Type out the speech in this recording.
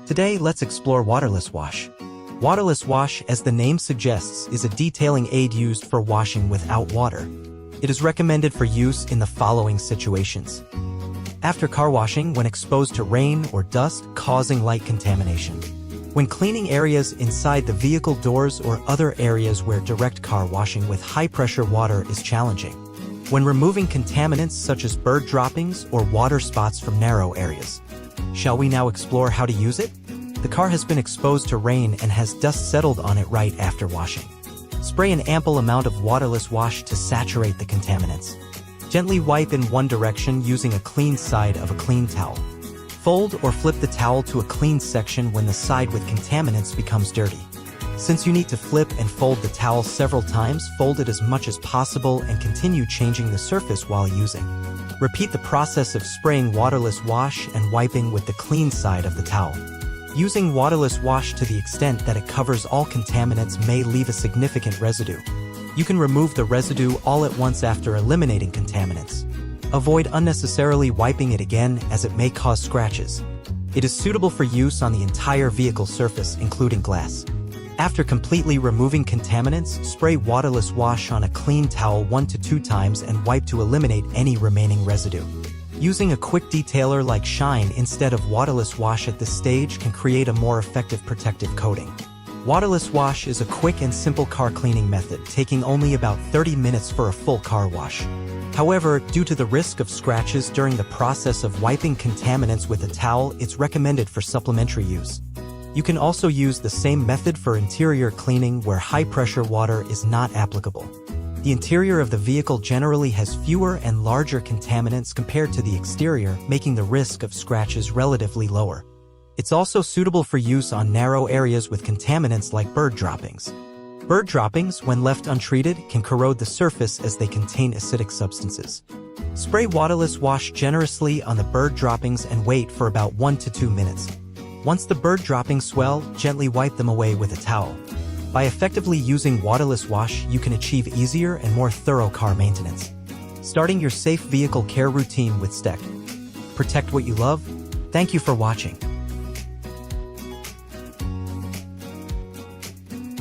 Today, let's explore waterless wash. Waterless wash, as the name suggests, is a detailing aid used for washing without water. It is recommended for use in the following situations. After car washing, when exposed to rain or dust, causing light contamination. When cleaning areas inside the vehicle doors or other areas where direct car washing with high-pressure water is challenging. When removing contaminants such as bird droppings or water spots from narrow areas. Shall we now explore how to use it? The car has been exposed to rain and has dust settled on it right after washing. Spray an ample amount of waterless wash to saturate the contaminants. Gently wipe in one direction using a clean side of a clean towel. Fold or flip the towel to a clean section when the side with contaminants becomes dirty. Since you need to flip and fold the towel several times, fold it as much as possible and continue changing the surface while using. Repeat the process of spraying waterless wash and wiping with the clean side of the towel. Using waterless wash to the extent that it covers all contaminants may leave a significant residue. You can remove the residue all at once after eliminating contaminants. Avoid unnecessarily wiping it again as it may cause scratches. It is suitable for use on the entire vehicle surface, including glass. After completely removing contaminants, spray waterless wash on a clean towel 1 to 2 times and wipe to eliminate any remaining residue. Using a quick detailer like Shine instead of waterless wash at this stage can create a more effective protective coating. Waterless wash is a quick and simple car cleaning method, taking only about 30 minutes for a full car wash. However, due to the risk of scratches during the process of wiping contaminants with a towel, it's recommended for supplementary use. You can also use the same method for interior cleaning where high-pressure water is not applicable. The interior of the vehicle generally has fewer and larger contaminants compared to the exterior, making the risk of scratches relatively lower. It's also suitable for use on narrow areas with contaminants like bird droppings. Bird droppings, when left untreated, can corrode the surface as they contain acidic substances. Spray waterless wash generously on the bird droppings and wait for about 1 to 2 minutes. Once the bird droppings swell, gently wipe them away with a towel. By effectively using waterless wash, you can achieve easier and more thorough car maintenance. Starting your safe vehicle care routine with Stek. Protect what you love. Thank you for watching.